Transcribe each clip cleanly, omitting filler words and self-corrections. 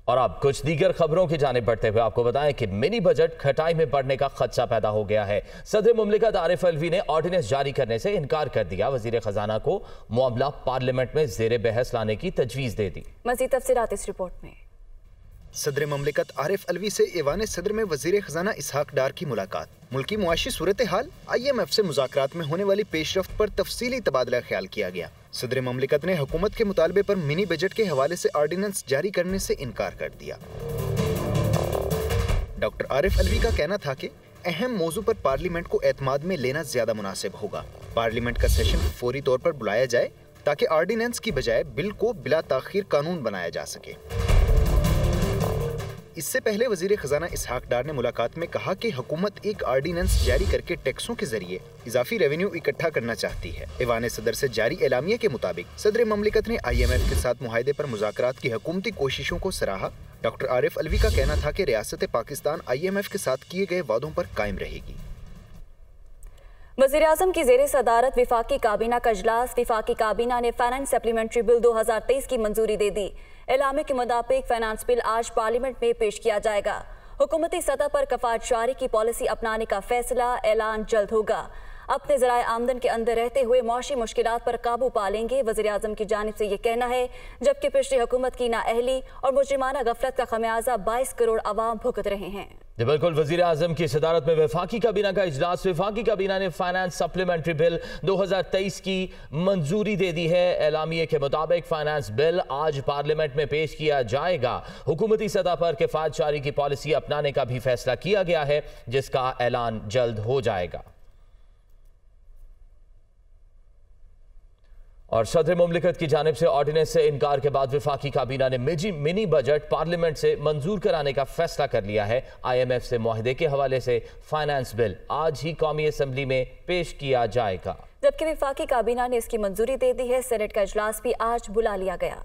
और अब कुछ दीगर खबरों की जानिब बढ़ते हुए आपको बताएं कि मिनी बजट खटाई में बढ़ने का खदशा पैदा हो गया है। सदर मुमलिकत आरिफ अलवी ने ऑर्डिनेंस जारी करने से इनकार कर दिया। वजीर खजाना को मामला पार्लियामेंट में जेर बहस लाने की तजवीज दे दी। मज़ीद तफसीलात इस रिपोर्ट में। सदर ममलिकत आरिफ अलवी से ऐवान सदर में वजीर खजाना इसहाक डार की मुलाकात। मुल्की मुआशी सूरत हाल, IMF से मुज़ाकरात में होने वाली पेशरफ्त पर तफसीली तबादला ख्याल किया गया। सदर ममलिकत ने हुकूमत के मुतालबे पर मिनी बजट के हवाले से ऑर्डिनेंस जारी करने से इनकार कर दिया। डॉक्टर आरिफ अलवी का कहना था कि अहम मौजू पर पार्लियामेंट को एतमाद में लेना ज्यादा मुनासिब होगा। पार्लियामेंट का सेशन फौरी तौर पर बुलाया जाए ताकि ऑर्डिनेंस की बजाय बिल को बिला ताखीर कानून बनाया जा सके। इससे पहले वजीर खजाना इसहाक डार ने मुलाकात में कहा कि हुकूमत एक ऑर्डिनेंस जारी करके टैक्सों के जरिए इजाफी रेवेन्यू इकट्ठा करना चाहती है। ऐवान सदर से जारी एलामिया के मुताबिक सदर ममलिकत ने IMF के साथ मुआहदे पर मुज़ाकरात की हुकूमती कोशिशों को सराहा। डॉक्टर आरिफ अलवी का कहना था कि रियासत पाकिस्तान IMF के साथ किए गए वादों पर कायम रहेगी। वज़ीर आज़म की ज़ेरे सदारत विफाकी काबीना का इजलास। विफाकी काबीना ने फाइनेंस सप्लीमेंट्री बिल 2023 की मंजूरी दे दी। एलामे के मुताबिक फाइनेंस बिल आज पार्लियामेंट में पेश किया जाएगा। हुकूमती सतह पर कफायत जारी की पॉलिसी अपनाने का फैसला ऐलान जल्द होगा। अपने ज़राए आमदन के अंदर रहते हुए मौशी मुश्किलात पर काबू पा लेंगे, वज़ीर आज़म की जानिब से ये कहना है, जबकि पिछली हुकूमत की नाअहली और मुजरिमाना गफलत का खमियाजा 22 करोड़ अवाम भुगत रहे हैं। बिल्कुल, वजीर आजम की सदारत में वफाकी काबीना का इजलास। वफाकी काबीना ने फाइनेंस सप्लीमेंट्री बिल 2023 की मंजूरी दे दी है। एलामिये के मुताबिक फाइनेंस बिल आज पार्लियामेंट में पेश किया जाएगा। हुकूमती सतह पर किफायत जारी की पॉलिसी अपनाने का भी फैसला किया गया है, जिसका ऐलान जल्द हो जाएगा। और सदर मुमलिकत की जानिब से ऑर्डिनेंस से इनकार के बाद वफाकी काबीना ने मिनी बजट पार्लियामेंट से मंजूर कराने का फैसला कर लिया है। IMF से मुआहदे के हवाले से फाइनेंस बिल आज ही कौमी असम्बली में पेश किया जाएगा, जबकि वफाकी काबीना ने इसकी मंजूरी दे दी है। सेनेट का इजलास भी आज बुला लिया गया।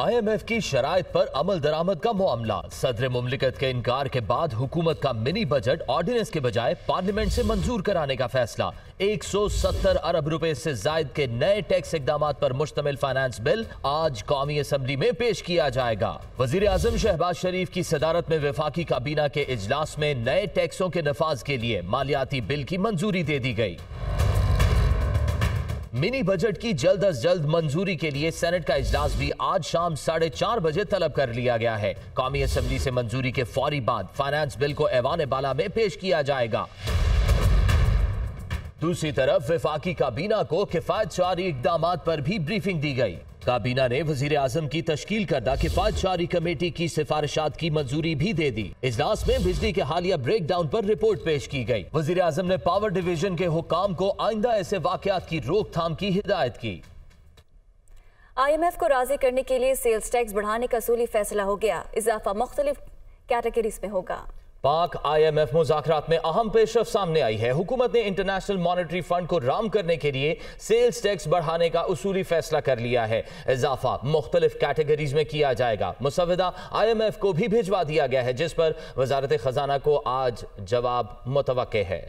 IMF की शराइत पर अमल दरामद का मामला। सदर मुमलिकत के इनकार के बाद हुकूमत का मिनी बजट ऑर्डिनेंस के बजाय पार्लियामेंट से मंजूर कराने का फैसला। 170 अरब रुपए से जायद के नए टैक्स इकदामात पर मुश्तमिल फाइनेंस बिल आज कौमी असम्बली में पेश किया जाएगा। वजीर आजम शहबाज शरीफ की सदारत में वफाकी काबीना के इजलास में नए टैक्सों के नफाज के लिए मालियाती बिल की मंजूरी दे दी गई। मिनी बजट की जल्द अज जल्द मंजूरी के लिए सेनेट का इजलास भी आज शाम 4:30 बजे तलब कर लिया गया है। कौमी असम्बली से मंजूरी के फौरी बाद फाइनेंस बिल को ऐवान बाला में पेश किया जाएगा। दूसरी तरफ वफाकी काबीना को किफायत जारी इकदामात पर भी ब्रीफिंग दी गई। काबीना ने वजीर आजम की तश्कील करदा किफायत जारी कमेटी की सिफारिशात की मंजूरी भी दे दी। इजलास में बिजली के हालिया ब्रेक डाउन पर रिपोर्ट पेश की गई। वजीर आजम ने पावर डिवीजन के हुकाम को आइंदा ऐसे वाकयात की रोकथाम की हिदायत की। IMF को राजी करने के लिए सेल्स टैक्स बढ़ाने का असूली फैसला हो गया। इजाफा मुख्तलिफ कैटेगरीज में होगा। पाक IMF मुज़ाकरात में अहम पेशरफ सामने आई है। हुकूमत ने इंटरनेशनल मॉनेटरी फंड को राम करने के लिए सेल्स टैक्स बढ़ाने का उसूली फैसला कर लिया है। इजाफा मुख्तलिफ कैटेगरीज में किया जाएगा। मुसवदा IMF को भी भिजवा दिया गया है, जिस पर वजारत खजाना को आज जवाब मुतवक्के है।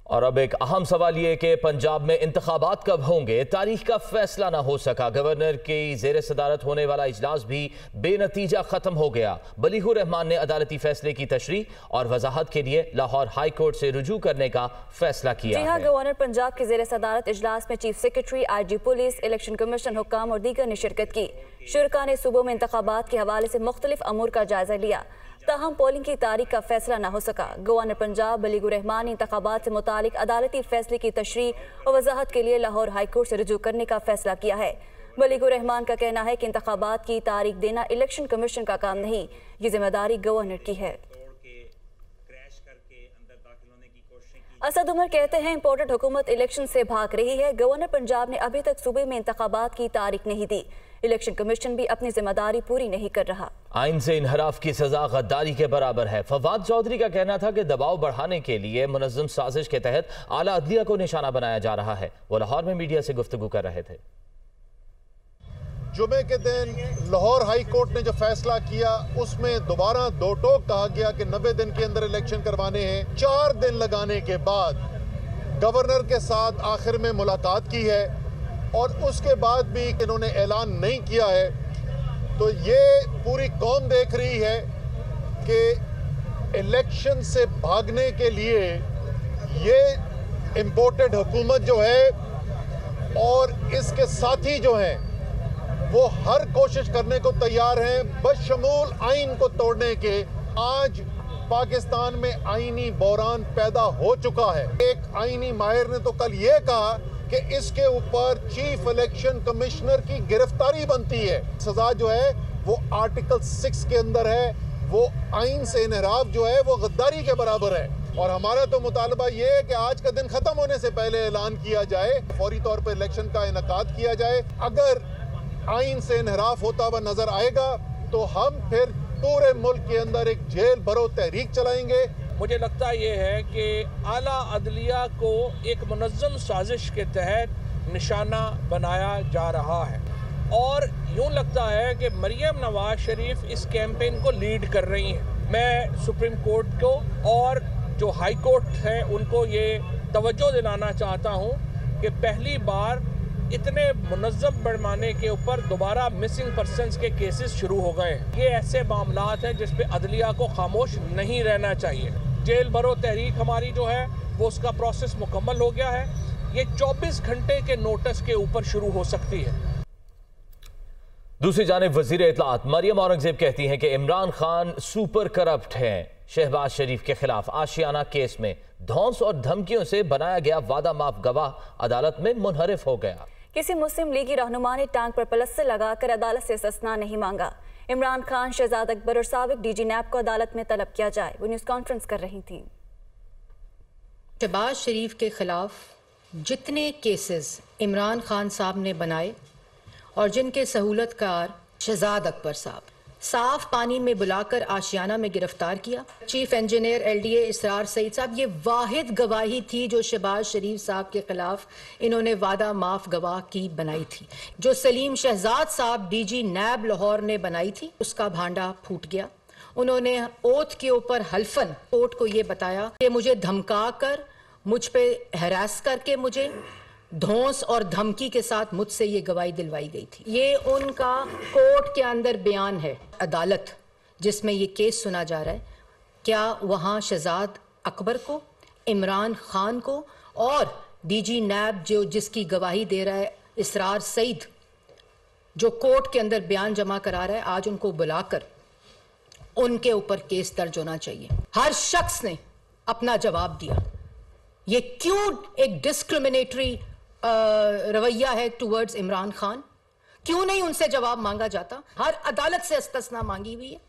और अब एक अहम सवाल ये कि पंजाब में इंतखाबात कब होंगे, तारीख का फैसला ना हो सका। गवर्नर की जेर सदारत होने वाला इजलास भी बेनतीजा खत्म हो गया। बलीगुर रहमान ने अदालती फैसले की तशरीह और वजाहत के लिए लाहौर हाई कोर्ट से रुजू करने का फैसला किया है। गवर्नर पंजाब की जेर सदारत इजलास में chief secretary, IG police, election commission, हुक्काम और दीगर ने शिरकत की। शुरका ने सूबों में इंतखाबात के हवाले से मुख्तलिफ अमूर का जायजा लिया, ताहम पोलिंग की तारीख का फैसला न हो सका। गवर्नर पंजाब बलीगुर रहमान ने इंतखाबात से मुतालिक अदालती फैसले की तशरीह और वजाहत के लिए लाहौर हाई कोर्ट से रुजू करने का फैसला किया है। बलीगुर रहमान का कहना है कि इंतखाबात की तारीख देना इलेक्शन कमीशन का काम नहीं, ये जिम्मेदारी गवर्नर की है। असद उमर कहते हैं इम्पोर्टेड हुकूमत इलेक्शन से भाग रही है। गवर्नर पंजाब ने अभी तक सूबे में इंतखाबात की तारीख नहीं दी। इलेक्शन कमीशन भी अपनी जिम्मेदारी पूरी नहीं कर रहा। आइन से इनहराफ की सजा गद्दारी के बराबर है। फवाद चौधरी का कहना था कि दबाव बढ़ाने के लिए मुनज़्ज़म साजिश के तहत आला अदलिया को निशाना बनाया जा रहा है। वो लाहौर में मीडिया से गुफ्तगू कर रहे थे। जुमे के दिन लाहौर हाई कोर्ट ने जो फैसला किया उसमें दोबारा दो टोक कहा गया कि 90 दिन के अंदर इलेक्शन करवाने हैं। 4 दिन लगाने के बाद गवर्नर के साथ आखिर में मुलाकात की है और उसके बाद भी इन्होंने ऐलान नहीं किया है। तो ये पूरी कौम देख रही है कि इलेक्शन से भागने के लिए ये इम्पोर्टेड हुकूमत जो है और इसके साथी जो हैं वो हर कोशिश करने को तैयार हैं बशमूल आइन को तोड़ने के। आज पाकिस्तान में आईनी बहरान पैदा हो चुका है। एक आईनी माहिर ने तो कल ये कहा कि इसके ऊपर चीफ इलेक्शन कमिश्नर की गिरफ्तारी बनती है। सजा जो है वो आर्टिकल 6 के अंदर है, वो आइन से इनहराफ जो है वो गद्दारी के बराबर है। और हमारा तो मुतालबा ये है कि आज का दिन खत्म होने से पहले ऐलान किया जाए, फौरी तौर पर इलेक्शन का इनेकाद किया जाए। अगर आइन से इनहराफ होता हुआ नजर आएगा तो हम फिर पूरे मुल्क के अंदर एक जेल भरो तहरीक चलाएंगे। मुझे लगता ये है कि आला अदलिया को एक मुनज़्ज़म साजिश के तहत निशाना बनाया जा रहा है और यूँ लगता है कि मरियम नवाज शरीफ इस कैंपेन को लीड कर रही हैं। मैं सुप्रीम कोर्ट को और जो हाई कोर्ट है उनको ये तवज्जो दिलाना चाहता हूँ कि पहली बार इतने मुनज़्ज़म पैमाने के ऊपर दोबारा मिसिंग पर्सन्स के केसेस शुरू हो गए हैं। ये ऐसे मामलात हैं जिस पे अदलिया को खामोश नहीं रहना चाहिए। जेल भरो तहरीक हमारी जो है वो उसका प्रोसेस मुकम्मल हो गया है। ये 24 घंटे के नोटिस के ऊपर शुरू हो सकती है। दूसरी जानिब वजीर इत्तलात मरियम औरंगजेब कहती हैं कि इमरान खान सुपर करप्ट हैं। शहबाज शरीफ के खिलाफ आशियाना केस में धौंस और धमकियों से बनाया गया वादा माफ गवाह अदालत में मुनहरिफ हो गया। किसी मुस्लिम लीगी रहनुमा ने टांग पर प्लस्तर लगाकर अदालत से इस्तिस्ना नहीं मांगा। इमरान खान, शहजाद अकबर और साबिक डीजी नैब को अदालत में तलब किया जाए, वो न्यूज़ कॉन्फ्रेंस कर रही थी। शहबाज शरीफ के खिलाफ जितने केसेस इमरान खान साहब ने बनाए और जिनके सहूलतकार शहजाद अकबर साहब, साफ पानी में बुलाकर आशियाना में गिरफ्तार किया। चीफ इंजीनियर LDA इसरार सईद साहब, ये वाहिद गवाही थी जो शहबाज शरीफ साहब के खिलाफ इन्होंने वादा माफ गवाह की बनाई थी। जो सलीम शहजाद साहब DG नैब लाहौर ने बनाई थी उसका भांडा फूट गया। उन्होंने ओथ के ऊपर हल्फन कोर्ट को ये बताया कि मुझे धमका कर, मुझ पे हैरास करके, मुझे धौंस और धमकी के साथ मुझसे ये गवाही दिलवाई गई थी। ये उनका कोर्ट के अंदर बयान है। अदालत जिसमें ये केस सुना जा रहा है, क्या वहाँ शहजाद अकबर को, इमरान खान को और DG नैब जो जिसकी गवाही दे रहा है इसरार सईद, जो कोर्ट के अंदर बयान जमा करा रहा है, आज उनको बुलाकर उनके ऊपर केस दर्ज होना चाहिए। हर शख्स ने अपना जवाब दिया। ये क्यों एक डिस्क्रिमिनेटरी रवैया है टुवर्ड्स इमरान खान? क्यों नहीं उनसे जवाब मांगा जाता? हर अदालत से इस्तिस्ना मांगी हुई है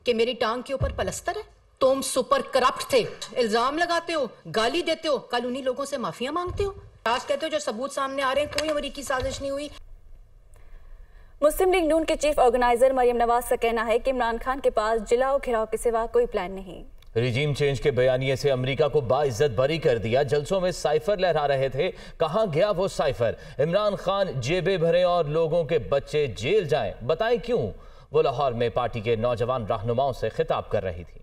कि मेरी टांग के ऊपर पलस्तर है। तुम सुपर करप्ट थे, इल्जाम लगाते हो, गाली देते हो, कल उन्हीं लोगों से माफिया मांगते हो। आज कहते हो जो सबूत सामने आ रहे हैं कोई अमरीकी साजिश नहीं हुई। मुस्लिम लीग नून के चीफ ऑर्गेनाइजर मरियम नवाज का कहना है कि इमरान खान के पास जिलाओ घिराव के सिवा कोई प्लान नहीं। रिजीम चेंज के बयानिए से अमेरिका को बाइज्जत बरी कर दिया। जलसों में साइफर लहरा रहे थे, कहां गया वो साइफर? इमरान खान जेबें भरे और लोगों के बच्चे जेल जाएं, बताएं क्यों? वो लाहौर में पार्टी के नौजवान रहनुमाओं से खिताब कर रही थी।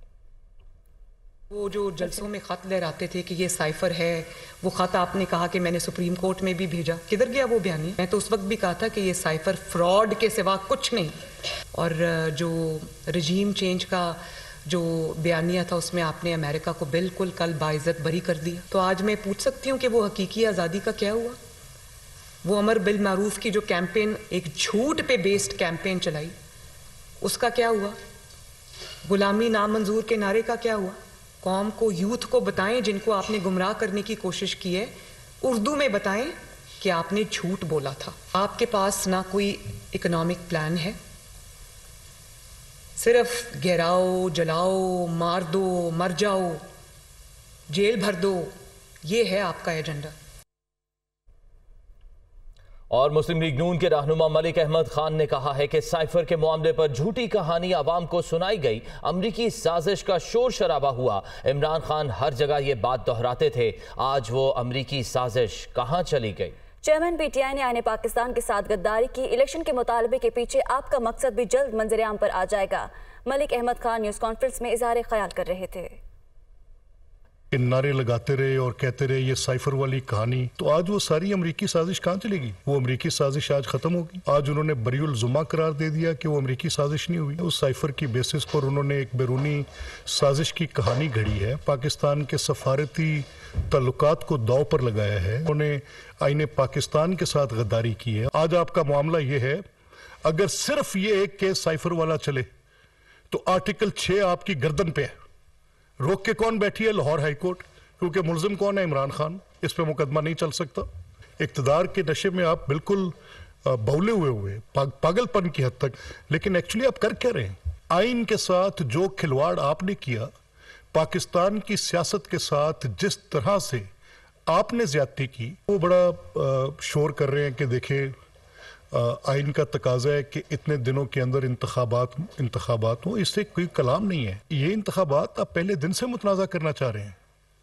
वो जो जलसों में ख़त लहराते थे कि ये साइफर है, वो ख़त आपने कहा कि मैंने सुप्रीम कोर्ट में भी भेजा, किधर गया वो बयानी? मैं तो उस वक्त भी कहा था कि ये साइफर फ्रॉड के सिवा कुछ नहीं। और जो रिजीम चेंज का जो बयानिया था उसमें आपने अमेरिका को बिल्कुल कल बाइज्जत बरी कर दिया। तो आज मैं पूछ सकती हूँ कि वो हकीकी आज़ादी का क्या हुआ? वो अमर बिल मारूफ की जो कैंपेन, एक झूठ पे बेस्ड कैंपेन चलाई, उसका क्या हुआ? गुलामी नामंजूर के नारे का क्या हुआ? कौम को, यूथ को बताएं जिनको आपने गुमराह करने की कोशिश की है, उर्दू में बताएं कि आपने झूठ बोला था। आपके पास ना कोई इकोनॉमिक प्लान है, सिर्फ गिराओ, जलाओ, मार दो, मर जाओ, जेल भर दो, ये है आपका एजेंडा। और मुस्लिम लीग नून के रहनुमा मलिक अहमद खान ने कहा है कि साइफर के मामले पर झूठी कहानी आवाम को सुनाई गई, अमरीकी साजिश का शोर शराबा हुआ। इमरान खान हर जगह ये बात दोहराते थे, आज वो अमरीकी साजिश कहां चली गई? चेयरमैन पीटीआई ने आईने पाकिस्तान के साथ गद्दारी की, इलेक्शन के मुतालबे के पीछे आपका मकसद भी जल्द मंजर-ए-आम पर आ जाएगा। मलिक अहमद खान न्यूज़ कॉन्फ्रेंस में इज़हार ख्याल कर रहे थे। नारे लगाते रहे और कहते रहे ये साइफर वाली कहानी, तो आज वो सारी अमरीकी साजिश कहाँ चलेगी? वो अमरीकी साजिश आज खत्म होगी। आज उन्होंने बरीउल जुमा करार दे दिया कि वो अमरीकी साजिश नहीं हुई। उस साइफर की बेसिस पर उन्होंने एक बैरूनी साजिश की कहानी घड़ी है, पाकिस्तान के सफारती ताल्लुकात को दाव पर लगाया है, उन्होंने आईने पाकिस्तान के साथ गद्दारी की है। आज आपका मामला ये है, अगर सिर्फ ये एक केस साइफर वाला चले तो आर्टिकल 6 आपकी गर्दन पे है। रोक के कौन बैठी है? लाहौर हाई कोर्ट, क्योंकि मुलजिम कौन है? इमरान खान। इस पे मुकदमा नहीं चल सकता। इक्तदार के नशे में आप बिल्कुल बौले हुए पागलपन की हद तक। लेकिन एक्चुअली आप कर क्या रहे हैं? आइन के साथ जो खिलवाड़ आपने किया, पाकिस्तान की सियासत के साथ जिस तरह से आपने ज्यादती की, वो बड़ा शोर कर रहे हैं कि देखें आइन का तकाजा है कि इतने दिनों के अंदर इंतखाबात हो। इससे कोई कलाम नहीं है। ये इंतखाबात आप पहले दिन से मुतनाज़ा करना चाह रहे हैं।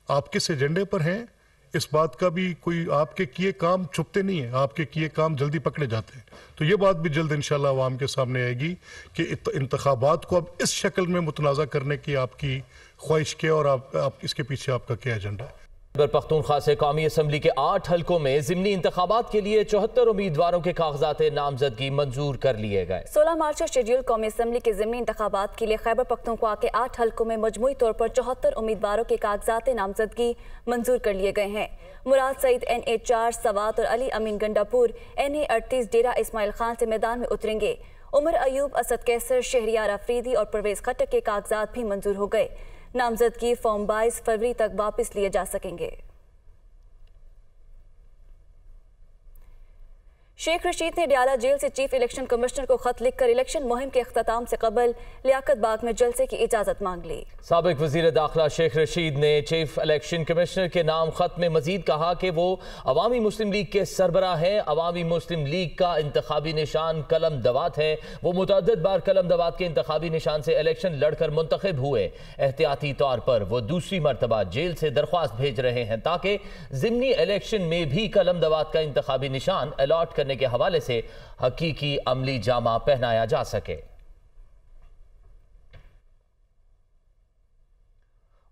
आप किस एजेंडे पर हैं, इस बात का भी कोई, आपके किए काम छुपते नहीं है, आपके किए काम जल्दी पकड़े जाते हैं। तो ये बात भी जल्द इंशाल्लाह अवाम के सामने आएगी कि इंतखाबात को अब इस शक्ल में मुतनाज़ा करने की आपकी ख्वाहिश क्या और आप इसके पीछे आपका क्या एजेंडा है। खैबर पख्तूनख्वा से कौमी असम्बली के 8 हलकों में ज़िमनी इंतखाबात के लिए 74 उम्मीदवारों के कागजात नामजदगी मंजूर कर लिए गए। 16 मार्च को शेड्यूल कौमी असम्बली के ज़िमनी इंतखाबात के लिए खैबर पख्तूनख्वा के 8 हलकों में मजमूई तौर पर 74 उम्मीदवारों के कागजात नामजदगी मंजूर कर लिए गए हैं। मुराद सईद NA 4 सवात और अली अमीन गंडापुर NA 38 डेरा इस्माइल खान से मैदान में उतरेंगे। उमर अयूब, असद कैसर, शहरियार अफरीदी और परवेज खट्टक के कागजात भी मंजूर हो गए। नामजदगी फॉर्म 22 फरवरी तक वापस लिए जा सकेंगे। शेख रशीद ने डियाला जेल से चीफ इलेक्शन कमिश्नर को खत लिखकर इलेक्शन मुहिम के अख्ताम से कबल लियाकत बाग में जलसे की इजाजत मांग ली। साबिक वजीर दाखिला शेख रशीद ने चीफ इलेक्शन कमिश्नर के नाम खत में मजीद कहा कि वो अवामी मुस्लिम लीग के सरबराह हैं। अवामी मुस्लिम लीग का इंतखाबी निशान कलम दवात है। वो मुतअद्दिद बार कलम दवात के इंतखाबी निशान से इलेक्शन लड़कर मुंतखब हुए। एहतियाती तौर पर वो दूसरी मरतबा जेल से दरख्वास्त भेज रहे हैं ताकि ज़िमनी इलेक्शन में भी कलम दवात का इंतखाबी निशान अलॉट करने के हवाले से हकीकी अमली जामा पहनाया जा सके।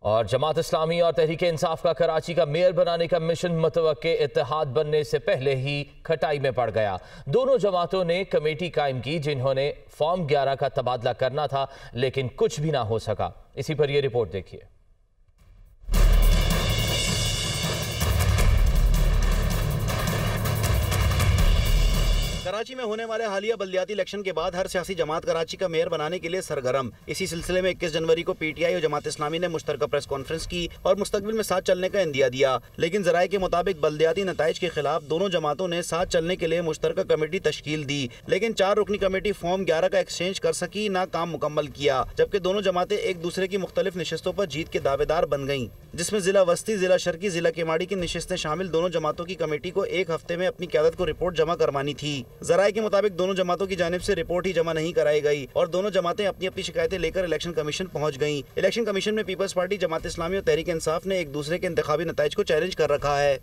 और जमात इस्लामी और तहरीक इंसाफ का कराची का मेयर बनाने का मिशन मुतवक्के इत्तेहाद बनने से पहले ही खटाई में पड़ गया। दोनों जमातों ने कमेटी कायम की जिन्होंने फॉर्म 11 का तबादला करना था, लेकिन कुछ भी ना हो सका। इसी पर यह रिपोर्ट देखिए। कराची में होने वाले हालिया बल्दियाती इलेक्शन के बाद हर सियासी जमात कराची का मेयर बनाने के लिए सरगर्म। इसी सिलसिले में 21 जनवरी को पीटीआई और जमात इस्लामी ने मुश्तरका प्रेस कॉन्फ्रेंस की और मुस्तकबिल में साथ चलने का इंदिया दिया। लेकिन जराये के मुताबिक बल्दियाती नताइज के खिलाफ दोनों जमातों ने साथ चलने के लिए मुश्तरका कमेटी तश्कील दी, लेकिन 4 रुकनी कमेटी फॉर्म 11 का एक्सचेंज कर सकी, ना काम मुकम्मल किया। जबकि दोनों जमातें एक दूसरे की मुख्तलिफ नशस्तों पर जीत के दावेदार बन गयी, जिसमें जिला वस्ती, जिला शर्की, जिला केमाड़ी की नशस्तें शामिल। दोनों जमातों की कमेटी को 1 हफ्ते में अपनी क़यादत को रिपोर्ट जमा करवानी थी। जराये के मुताबिक दोनों जमातों की जानिब से रिपोर्ट ही जमा नहीं कराई गई और दोनों जमातें अपनी अपनी शिकायतें लेकर इलेक्शन कमीशन पहुंच गईं। इलेक्शन कमीशन में पीपल्स पार्टी, जमात इस्लामी और तहरीक इंसाफ ने एक दूसरे के इंतखाबी नताइज को चैलेंज कर रखा है।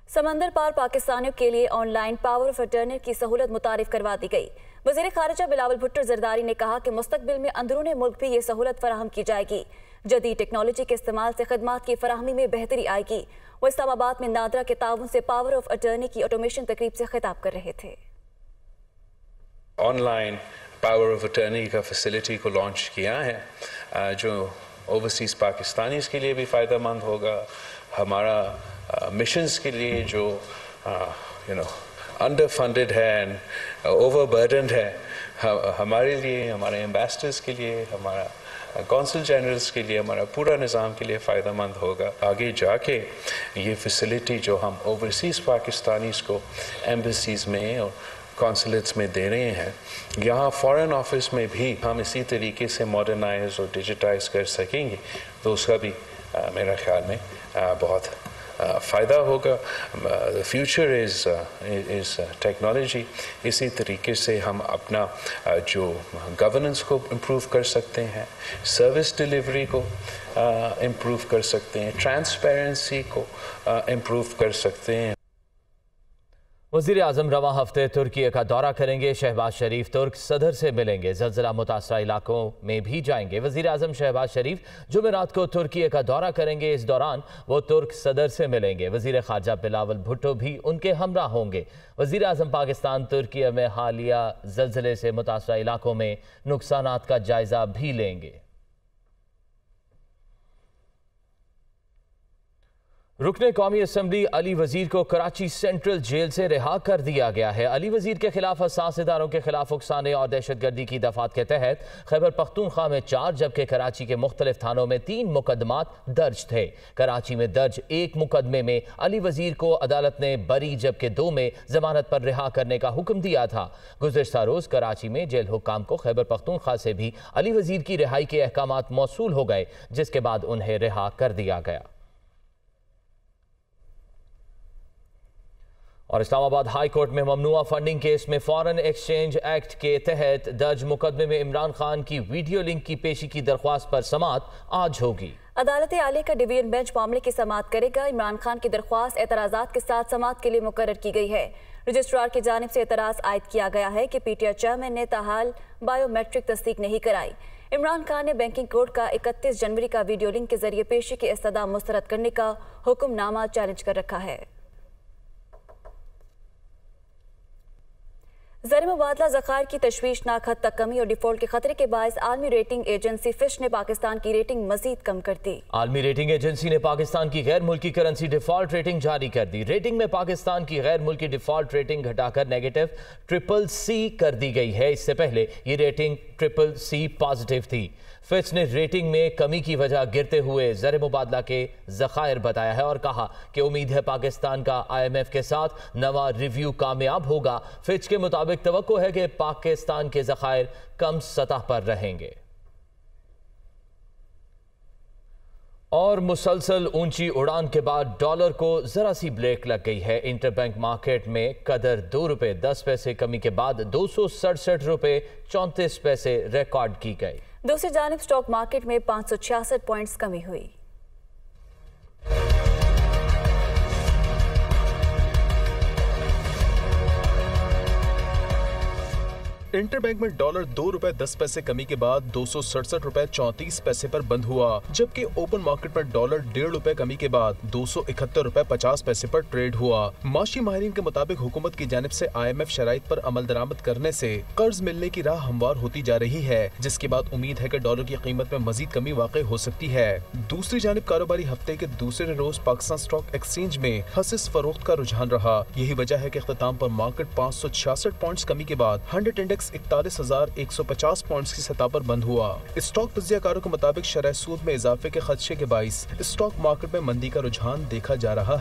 समंदर पार पाकिस्तानियों के लिए ऑनलाइन पावर ऑफ अटर्नी की सहूलत मुतारिफ करवा दी गई। वज़ीर खारिजा बिलावल भुट्टो जरदारी ने कहा कि मुस्तकबिल में अंदरूनी मुल्क भी ये सहूलत फराहम की जाएगी। जदीद टेक्नोलॉजी के इस्तेमाल से खदमात की फराहमी में बेहतरी आएगी। वो इस्लामाबाद में नादरा के ताउन से पावर ऑफ अटर्नी की ऑटोमेशन तकरीब से खिताब कर रहे थे। ऑनलाइन पावर ऑफ अटर्नी का फैसिलिटी को लॉन्च किया है, जो ओवरसीज़ पाकिस्तानीज़ के लिए भी फ़ायदेमंद होगा। हमारा मिशंस के लिए जो अंडर फंडेड है एंड ओवरबर्डन्ड है, हमारे लिए, हमारे एम्बेसडर्स के लिए, हमारा कौंसल जनरल्स के लिए, हमारा पूरा निज़ाम के लिए फ़ायदेमंद होगा। आगे जाके ये फैसिलिटी जो हम ओवरसीज़ पाकिस्तानीज़ को एम्बेसीज़ में और कॉन्सुलेट्स में दे रहे हैं, यहाँ फॉरेन ऑफिस में भी हम इसी तरीके से मॉडर्नाइज और डिजिटाइज कर सकेंगे, तो उसका भी मेरा ख्याल में बहुत फ़ायदा होगा। The future is technology. इसी तरीके से हम अपना जो गवर्नेंस को इम्प्रूव कर सकते हैं, सर्विस डिलीवरी को इम्प्रूव कर सकते हैं, ट्रांसपेरेंसी को इम्प्रूव कर सकते हैं। वज़ीर आज़म रवा हफ्ते तुर्की का दौरा करेंगे। शहबाज शरीफ तुर्क सदर से मिलेंगे। ज़लज़ला मुतासरा इलाकों में भी जाएंगे। वज़ीर आज़म शहबाज शरीफ जुमेरात को तुर्की का दौरा करेंगे। इस दौरान वो तुर्क सदर से मिलेंगे। वज़ीर ख़ारजा बिलावल भुट्टो भी उनके हमरा होंगे। वज़ीर आज़म पाकिस्तान तुर्की में हालिया ज़लज़ले से मुतासरा इलाकों में नुकसानात का जायज़ा भी लेंगे। रुकने कौमी असम्बली अली वजीर को कराची सेंट्रल जेल से रिहा कर दिया गया है। अली वजीर के खिलाफ हसास इदारों के खिलाफ उकसाने और दहशतगर्दी की दफात के तहत खैबर पख्तूनख्वा में 4 जबकि कराची के मुख्तलिफ थानों में 3 मुकदमात दर्ज थे। कराची में दर्ज एक मुकदमे में अली वजीर को अदालत ने बरी जबकि 2 में जमानत पर रिहा करने का हुक्म दिया था। गुज़िश्ता रोज कराची में जेल हुक्काम को खैबर पख्तूनख्वा से भी अली वजीर की रिहाई के अहकामात मौसूल हो गए, जिसके बाद उन्हें रिहा कर दिया गया। और इस्लामाबाद हाई कोर्ट में ममनुआ फंडिंग केस में फॉरेन एक्सचेंज एक्ट के तहत दर्ज मुकदमे में इमरान खान की वीडियो लिंक की पेशी की दरख्वास्त पर समाअत आज होगी। अदालत आलिया का डिवीजन बेंच मामले की समाअत करेगा। इमरान खान की दरख्वास्त एतराज़ात के साथ समाअत के लिए मुकर्रर की गई है। रजिस्ट्रार की जानिब से एतराज़ आयद किया गया है कि पीटीआई चेयरमैन ने ताहाल बायोमेट्रिक तस्दीक नहीं कराई। इमरान खान ने बैंकिंग कोड का 31 जनवरी का वीडियो लिंक के जरिए पेशी की इस्तदा मुस्तरद करने का हुक्मनामा चैलेंज कर रखा है। ज़र मुबादला ज़खायर की तशवीशनाक हद तक कमी और डिफॉल्ट के खतरे के बायस आलमी रेटिंग एजेंसी फिश ने पाकिस्तान की रेटिंग मजीद कम कर दी। आलमी रेटिंग एजेंसी ने पाकिस्तान की गैर मुल्की करेंसी डिफॉल्ट रेटिंग जारी कर दी। रेटिंग में पाकिस्तान की गैर मुल्की डिफॉल्ट रेटिंग घटाकर नेगेटिव CCC कर दी गई है। इससे पहले ये रेटिंग CCC पॉजिटिव थी। फिच ने रेटिंग में कमी की वजह गिरते हुए ज़र मुबादला के ज़खायर बताया है और कहा कि उम्मीद है पाकिस्तान का IMF के साथ नवा रिव्यू कामयाब होगा। फिच के मुताबिक तवक्को है कि पाकिस्तान के ज़खायर कम सतह पर रहेंगे। और मुसलसल ऊंची उड़ान के बाद डॉलर को जरा सी ब्रेक लग गई है। इंटरबैंक मार्केट में कदर ₹2.10 कमी के बाद 267 रुपए 34 पैसे रिकॉर्ड की गई। दूसरी जानिब स्टॉक मार्केट में 566 पॉइंट्स कमी हुई। इंटरबैंक में डॉलर ₹2.10 कमी के बाद 267 रुपए 34 पैसे पर बंद हुआ, जबकि ओपन मार्केट में डॉलर ₹1.5 कमी के बाद 271 रुपए 50 पैसे पर ट्रेड हुआ। माशी माहिरीन के मुताबिक हुकूमत की जानिब से IMF शराइत पर अमल दरामद करने से कर्ज मिलने की राह हमवार होती जा रही है, जिसके बाद उम्मीद है कि डॉलर की कीमत में मजीद कमी वाक़ई हो सकती है। दूसरी जानिब कारोबारी हफ्ते के दूसरे रोज पाकिस्तान स्टॉक एक्सचेंज में हसिस फरोख्त का रुझान रहा। यही वजह है कि इख्तिताम पर मार्केट 566 पॉइंट्स कमी के बाद 100 इंडेक्स 41,150 पॉइंट्स की सतह पर बंद हुआ। स्टॉक तज्जियाकारों के मुताबिक शरह सूद में इजाफे के खदशे के बाइस स्टॉक मार्केट में मंदी का रुझान देखा जा रहा है।